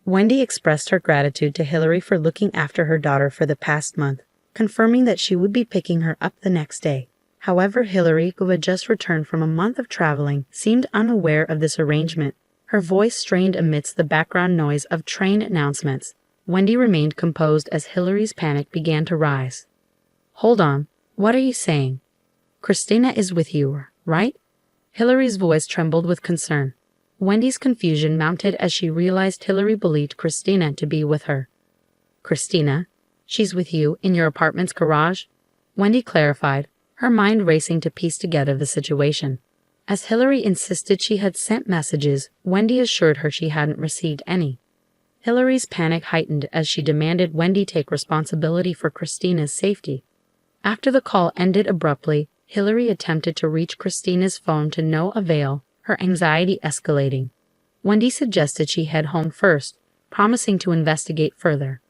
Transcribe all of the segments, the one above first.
Wendy expressed her gratitude to Hillary for looking after her daughter for the past month, confirming that she would be picking her up the next day. However, Hillary, who had just returned from a month of traveling, seemed unaware of this arrangement. Her voice strained amidst the background noise of train announcements. Wendy remained composed as Hillary's panic began to rise. "Hold on, what are you saying? Christina is with you, right?" Hillary's voice trembled with concern. Wendy's confusion mounted as she realized Hillary believed Christina to be with her. "Christina? She's with you in your apartment's garage?" Wendy clarified, her mind racing to piece together the situation. As Hillary insisted she had sent messages, Wendy assured her she hadn't received any. Hillary's panic heightened as she demanded Wendy take responsibility for Christina's safety. After the call ended abruptly, Hillary attempted to reach Christina's phone to no avail, her anxiety escalating. Wendy suggested she head home first, promising to investigate further.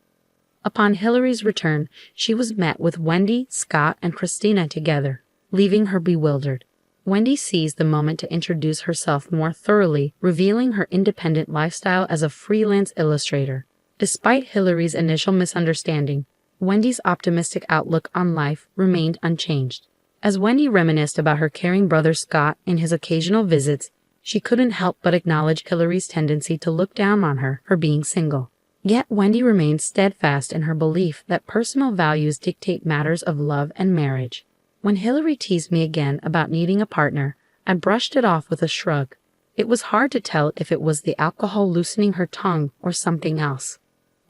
Upon Hillary's return, she was met with Wendy, Scott, and Christina together, leaving her bewildered. Wendy seized the moment to introduce herself more thoroughly, revealing her independent lifestyle as a freelance illustrator. Despite Hillary's initial misunderstanding, Wendy's optimistic outlook on life remained unchanged. As Wendy reminisced about her caring brother Scott in his occasional visits, she couldn't help but acknowledge Hillary's tendency to look down on her for being single. Yet Wendy remained steadfast in her belief that personal values dictate matters of love and marriage. When Hillary teased me again about needing a partner, I brushed it off with a shrug. It was hard to tell if it was the alcohol loosening her tongue or something else.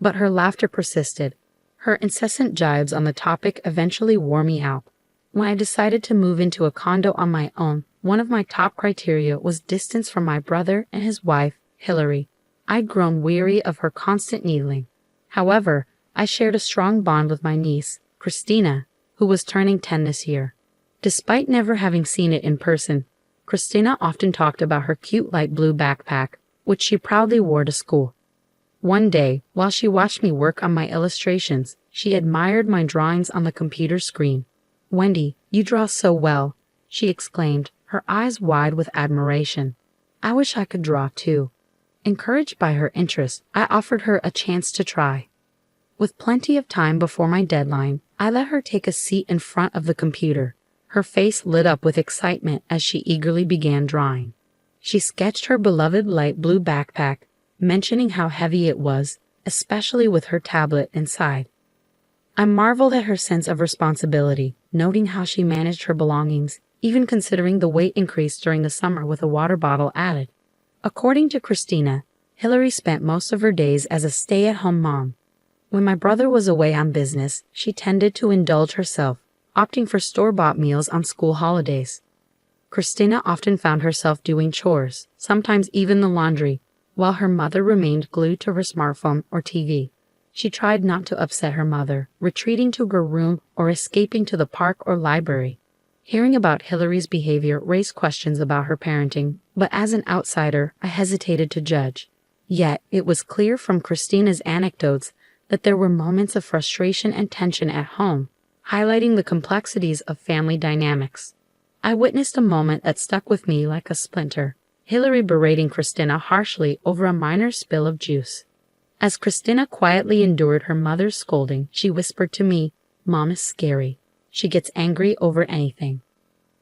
But her laughter persisted. Her incessant jibes on the topic eventually wore me out. When I decided to move into a condo on my own, one of my top criteria was distance from my brother and his wife, Hillary. I'd grown weary of her constant needling. However, I shared a strong bond with my niece, Christina, who was turning 10 this year. Despite never having seen it in person, Christina often talked about her cute light blue backpack, which she proudly wore to school. One day, while she watched me work on my illustrations, she admired my drawings on the computer screen. "Wendy, you draw so well," she exclaimed, her eyes wide with admiration. "I wish I could draw too." Encouraged by her interest, I offered her a chance to try. With plenty of time before my deadline, I let her take a seat in front of the computer. Her face lit up with excitement as she eagerly began drawing. She sketched her beloved light blue backpack, mentioning how heavy it was, especially with her tablet inside. I marveled at her sense of responsibility, noting how she managed her belongings, even considering the weight increase during the summer with a water bottle added. According to Christina, Hillary spent most of her days as a stay-at-home mom. When my brother was away on business, she tended to indulge herself, opting for store-bought meals on school holidays. Christina often found herself doing chores, sometimes even the laundry, while her mother remained glued to her smartphone or TV. She tried not to upset her mother, retreating to her room or escaping to the park or library. Hearing about Hillary's behavior raised questions about her parenting, but as an outsider, I hesitated to judge. Yet, it was clear from Christina's anecdotes that there were moments of frustration and tension at home, highlighting the complexities of family dynamics. I witnessed a moment that stuck with me like a splinter, Hillary berating Christina harshly over a minor spill of juice. As Christina quietly endured her mother's scolding, she whispered to me, "Mom is scary. She gets angry over anything."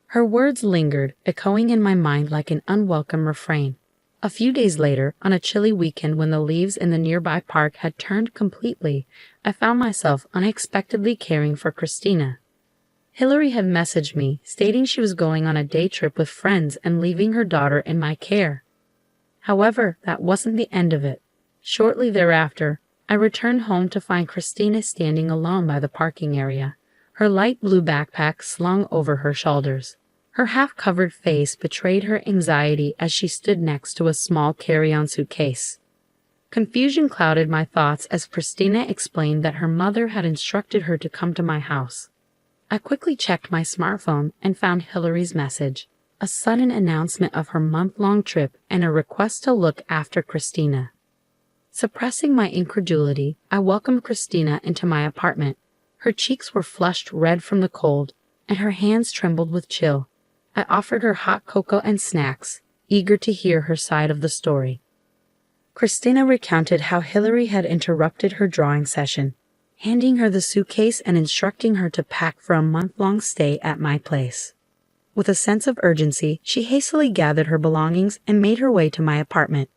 Her words lingered, echoing in my mind like an unwelcome refrain. A few days later, on a chilly weekend when the leaves in the nearby park had turned completely, I found myself unexpectedly caring for Christina. Hillary had messaged me, stating she was going on a day trip with friends and leaving her daughter in my care. However, that wasn't the end of it. Shortly thereafter, I returned home to find Christina standing alone by the parking area, her light blue backpack slung over her shoulders. Her half-covered face betrayed her anxiety as she stood next to a small carry-on suitcase. Confusion clouded my thoughts as Christina explained that her mother had instructed her to come to my house. I quickly checked my smartphone and found Hillary's message, a sudden announcement of her month-long trip and a request to look after Christina. Suppressing my incredulity, I welcomed Christina into my apartment. Her cheeks were flushed red from the cold, and her hands trembled with chill. I offered her hot cocoa and snacks, eager to hear her side of the story. Christina recounted how Hillary had interrupted her drawing session, handing her the suitcase and instructing her to pack for a month-long stay at my place. With a sense of urgency, she hastily gathered her belongings and made her way to my apartment.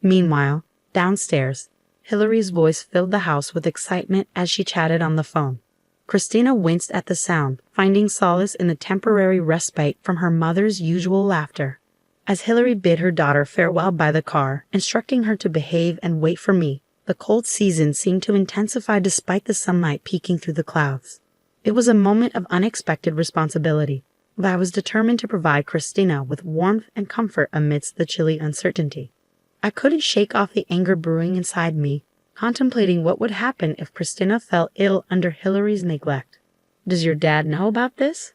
Meanwhile, downstairs, Hillary's voice filled the house with excitement as she chatted on the phone. Christina winced at the sound, finding solace in the temporary respite from her mother's usual laughter. As Hillary bid her daughter farewell by the car, instructing her to behave and wait for me, the cold season seemed to intensify despite the sunlight peeking through the clouds. It was a moment of unexpected responsibility, but I was determined to provide Christina with warmth and comfort amidst the chilly uncertainty. I couldn't shake off the anger brewing inside me, contemplating what would happen if Christina fell ill under Hillary's neglect. "Does your dad know about this?"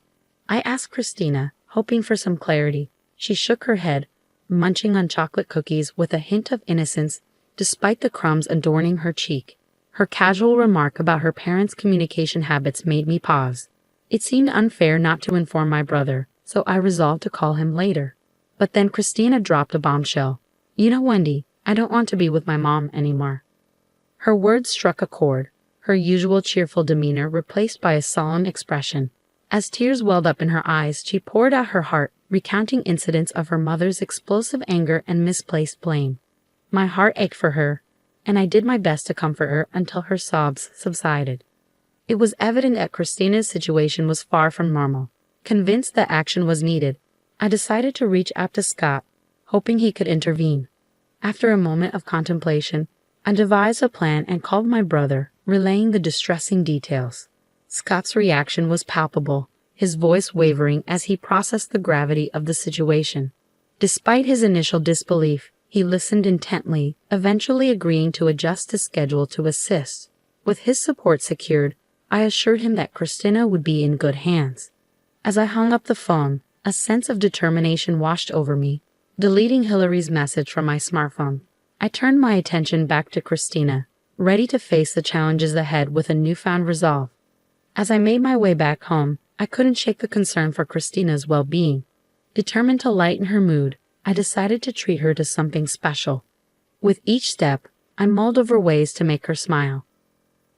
I asked Christina, hoping for some clarity. She shook her head, munching on chocolate cookies with a hint of innocence despite the crumbs adorning her cheek. Her casual remark about her parents' communication habits made me pause. It seemed unfair not to inform my brother, so I resolved to call him later. But then Christina dropped a bombshell. "You know, Wendy, I don't want to be with my mom anymore." Her words struck a chord, her usual cheerful demeanor replaced by a solemn expression. As tears welled up in her eyes, she poured out her heart, recounting incidents of her mother's explosive anger and misplaced blame. My heart ached for her, and I did my best to comfort her until her sobs subsided. It was evident that Christina's situation was far from normal. Convinced that action was needed, I decided to reach out to Scott, hoping he could intervene. After a moment of contemplation, I devised a plan and called my brother, relaying the distressing details. Scott's reaction was palpable, his voice wavering as he processed the gravity of the situation. Despite his initial disbelief, he listened intently, eventually agreeing to adjust his schedule to assist. With his support secured, I assured him that Christina would be in good hands. As I hung up the phone, a sense of determination washed over me. Deleting Hillary's message from my smartphone, I turned my attention back to Christina, ready to face the challenges ahead with a newfound resolve. As I made my way back home, I couldn't shake the concern for Christina's well-being. Determined to lighten her mood, I decided to treat her to something special. With each step, I mulled over ways to make her smile.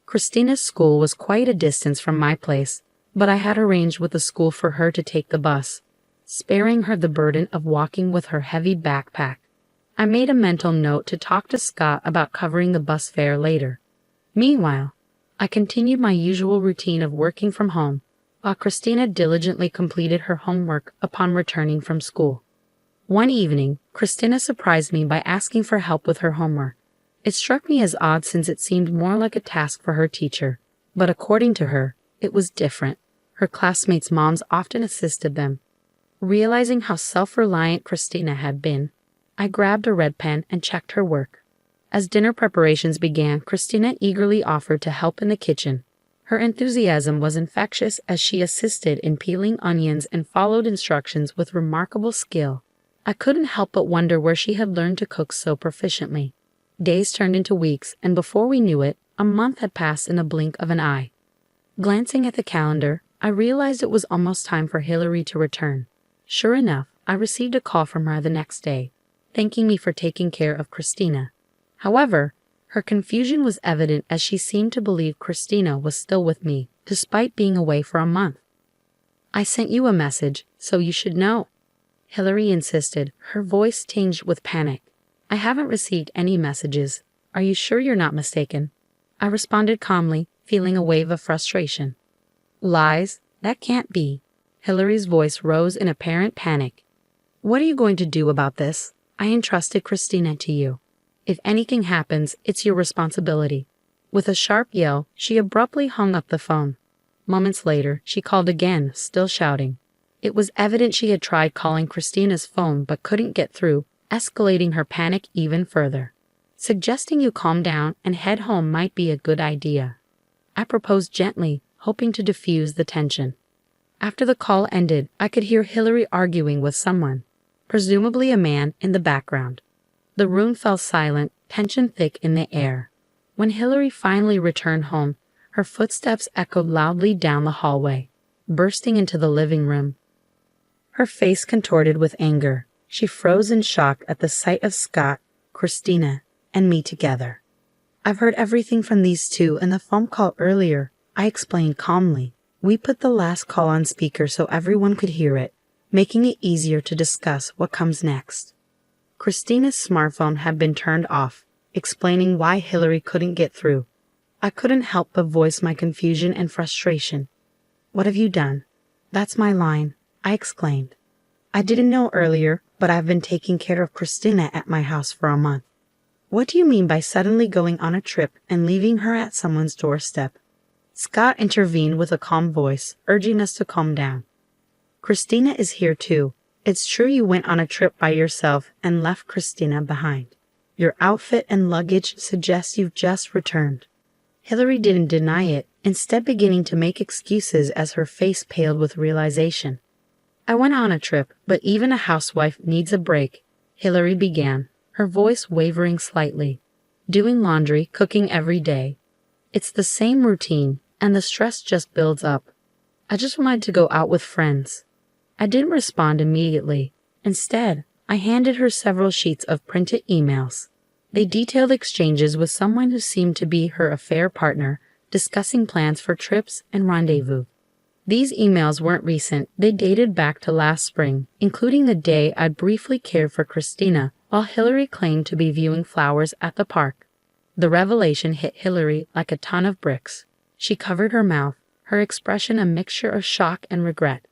Christina's school was quite a distance from my place, but I had arranged with the school for her to take the bus, sparing her the burden of walking with her heavy backpack. I made a mental note to talk to Scott about covering the bus fare later. Meanwhile, I continued my usual routine of working from home, while Christina diligently completed her homework upon returning from school. One evening, Christina surprised me by asking for help with her homework. It struck me as odd since it seemed more like a task for her teacher, but according to her, it was different. Her classmates' moms often assisted them. Realizing how self-reliant Christina had been, I grabbed a red pen and checked her work. As dinner preparations began, Christina eagerly offered to help in the kitchen. Her enthusiasm was infectious as she assisted in peeling onions and followed instructions with remarkable skill. I couldn't help but wonder where she had learned to cook so proficiently. Days turned into weeks, and before we knew it, a month had passed in a blink of an eye. Glancing at the calendar, I realized it was almost time for Hillary to return. Sure enough, I received a call from her the next day, thanking me for taking care of Christina. However, her confusion was evident as she seemed to believe Christina was still with me, despite being away for a month. "I sent you a message, so you should know," Hillary insisted, her voice tinged with panic. "I haven't received any messages. Are you sure you're not mistaken?" I responded calmly, feeling a wave of frustration. "Lies? That can't be." Hillary's voice rose in apparent panic. "What are you going to do about this? I entrusted Christina to you. If anything happens, it's your responsibility." With a sharp yell, she abruptly hung up the phone. Moments later, she called again, still shouting. It was evident she had tried calling Christina's phone but couldn't get through, escalating her panic even further. "Suggesting you calm down and head home might be a good idea," I proposed gently, hoping to diffuse the tension. After the call ended, I could hear Hillary arguing with someone, presumably a man, in the background. The room fell silent, tension thick in the air. When Hillary finally returned home, her footsteps echoed loudly down the hallway, bursting into the living room. Her face contorted with anger. She froze in shock at the sight of Scott, Christina, and me together. I've heard everything from these two in the phone call earlier, I explained calmly. We put the last call on speaker so everyone could hear it, making it easier to discuss what comes next. Christina's smartphone had been turned off, explaining why Hillary couldn't get through. I couldn't help but voice my confusion and frustration. "What have you done?" "That's my line," I exclaimed. "I didn't know earlier, but I've been taking care of Christina at my house for a month." "What do you mean by suddenly going on a trip and leaving her at someone's doorstep?" Scott intervened with a calm voice, urging us to calm down. "Christina is here too. It's true you went on a trip by yourself and left Christina behind. Your outfit and luggage suggest you've just returned." Hillary didn't deny it, instead beginning to make excuses as her face paled with realization. "I went on a trip, but even a housewife needs a break," Hillary began, her voice wavering slightly. "Doing laundry, cooking every day. It's the same routine, and the stress just builds up. I just wanted to go out with friends." I didn't respond immediately. Instead, I handed her several sheets of printed emails. They detailed exchanges with someone who seemed to be her affair partner, discussing plans for trips and rendezvous. These emails weren't recent, they dated back to last spring, including the day I'd briefly cared for Christina while Hillary claimed to be viewing flowers at the park. The revelation hit Hillary like a ton of bricks. She covered her mouth, her expression a mixture of shock and regret.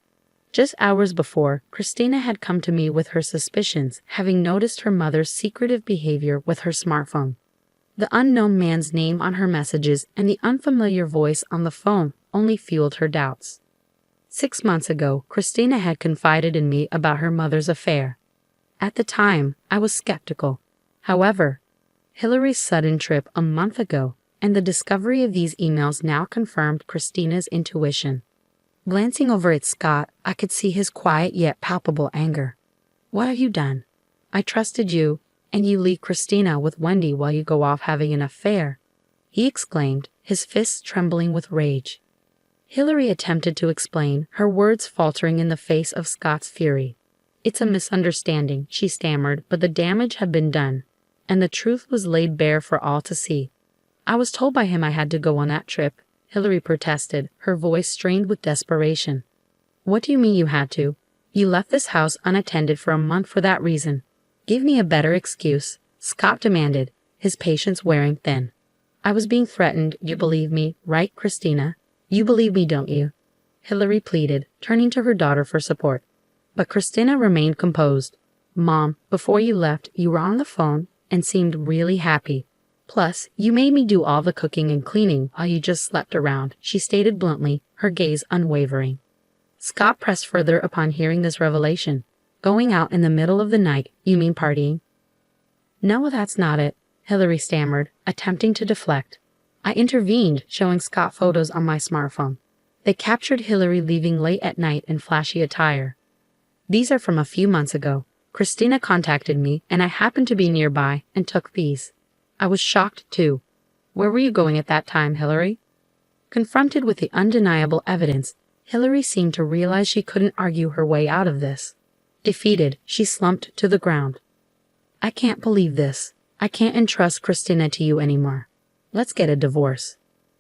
Just hours before, Christina had come to me with her suspicions, having noticed her mother's secretive behavior with her smartphone. The unknown man's name on her messages and the unfamiliar voice on the phone only fueled her doubts. 6 months ago, Christina had confided in me about her mother's affair. At the time, I was skeptical. However, Hillary's sudden trip a month ago and the discovery of these emails now confirmed Christina's intuition. Glancing over at Scott, I could see his quiet yet palpable anger. "What have you done? I trusted you, and you leave Christina with Wendy while you go off having an affair," he exclaimed, his fists trembling with rage. Hillary attempted to explain, her words faltering in the face of Scott's fury. "It's a misunderstanding," she stammered, but the damage had been done, and the truth was laid bare for all to see. "I was told by him I had to go on that trip," Hillary protested, her voice strained with desperation. "What do you mean you had to? You left this house unattended for a month for that reason. Give me a better excuse," Scott demanded, his patience wearing thin. "I was being threatened, you believe me, right, Christina? You believe me, don't you?" Hillary pleaded, turning to her daughter for support. But Christina remained composed. "Mom, before you left, you were on the phone and seemed really happy. Plus, you made me do all the cooking and cleaning while you just slept around," she stated bluntly, her gaze unwavering. Scott pressed further upon hearing this revelation. "Going out in the middle of the night, you mean partying?" "No, that's not it," Hillary stammered, attempting to deflect. I intervened, showing Scott photos on my smartphone. They captured Hillary leaving late at night in flashy attire. "These are from a few months ago. Christina contacted me, and I happened to be nearby and took these." I was shocked, too. "Where were you going at that time, Hillary?" Confronted with the undeniable evidence, Hillary seemed to realize she couldn't argue her way out of this. Defeated, she slumped to the ground. "I can't believe this. I can't entrust Christina to you anymore. Let's get a divorce.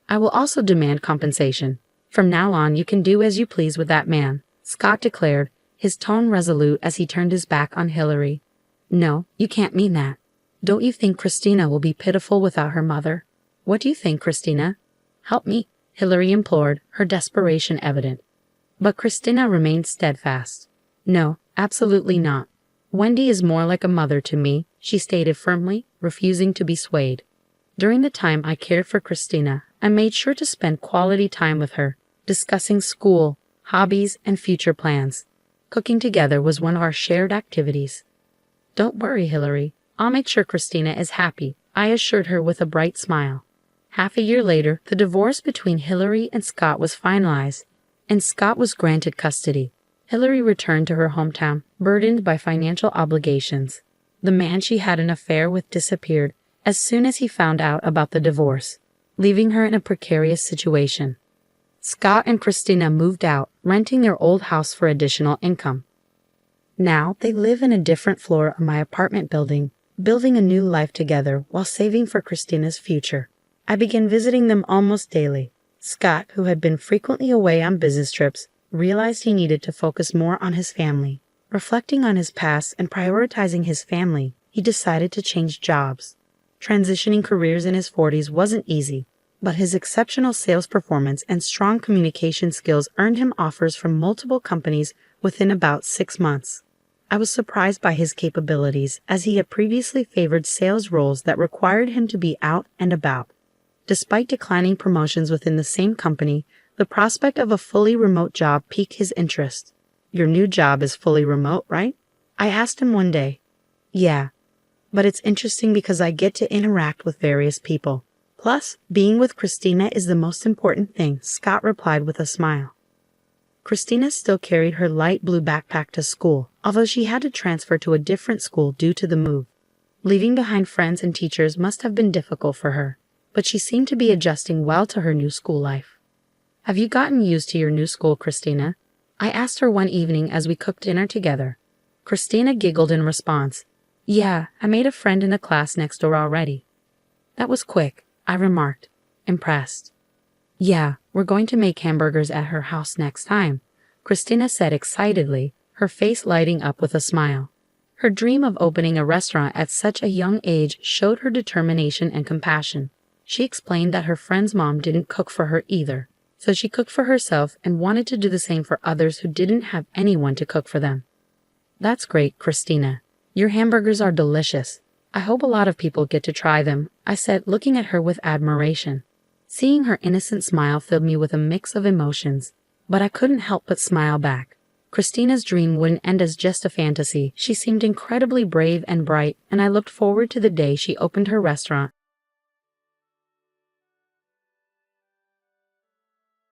I will also demand compensation. From now on, you can do as you please with that man," Scott declared, his tone resolute as he turned his back on Hillary. "No, you can't mean that. Don't you think Christina will be pitiful without her mother? What do you think, Christina? Help me," Hillary implored, her desperation evident. But Christina remained steadfast. "No, absolutely not. Wendy is more like a mother to me," she stated firmly, refusing to be swayed. "During the time I cared for Christina, I made sure to spend quality time with her, discussing school, hobbies, and future plans. Cooking together was one of our shared activities." "Don't worry, Hillary. I'll make sure Christina is happy," I assured her with a bright smile. Half a year later, the divorce between Hillary and Scott was finalized, and Scott was granted custody. Hillary returned to her hometown, burdened by financial obligations. The man she had an affair with disappeared as soon as he found out about the divorce, leaving her in a precarious situation. Scott and Christina moved out, renting their old house for additional income. Now they live in a different floor of my apartment building, building a new life together while saving for Christina's future. I began visiting them almost daily. Scott, who had been frequently away on business trips, realized he needed to focus more on his family. Reflecting on his past and prioritizing his family, he decided to change jobs. Transitioning careers in his 40s wasn't easy, but his exceptional sales performance and strong communication skills earned him offers from multiple companies within about 6 months. I was surprised by his capabilities, as he had previously favored sales roles that required him to be out and about. Despite declining promotions within the same company, the prospect of a fully remote job piqued his interest. "Your new job is fully remote, right?" I asked him one day. "Yeah, but it's interesting because I get to interact with various people. Plus, being with Christina is the most important thing," Scott replied with a smile. Christina still carried her light blue backpack to school, although she had to transfer to a different school due to the move. Leaving behind friends and teachers must have been difficult for her, but she seemed to be adjusting well to her new school life. "Have you gotten used to your new school, Christina?" I asked her one evening as we cooked dinner together. Christina giggled in response. "Yeah, I made a friend in the class next door already." "That was quick," I remarked, impressed. "Yeah, we're going to make hamburgers at her house next time," Christina said excitedly, her face lighting up with a smile. Her dream of opening a restaurant at such a young age showed her determination and compassion. She explained that her friend's mom didn't cook for her either, so she cooked for herself and wanted to do the same for others who didn't have anyone to cook for them. "That's great, Christina. Your hamburgers are delicious. I hope a lot of people get to try them," I said, looking at her with admiration. Seeing her innocent smile filled me with a mix of emotions, but I couldn't help but smile back. Christina's dream wouldn't end as just a fantasy. She seemed incredibly brave and bright, and I looked forward to the day she opened her restaurant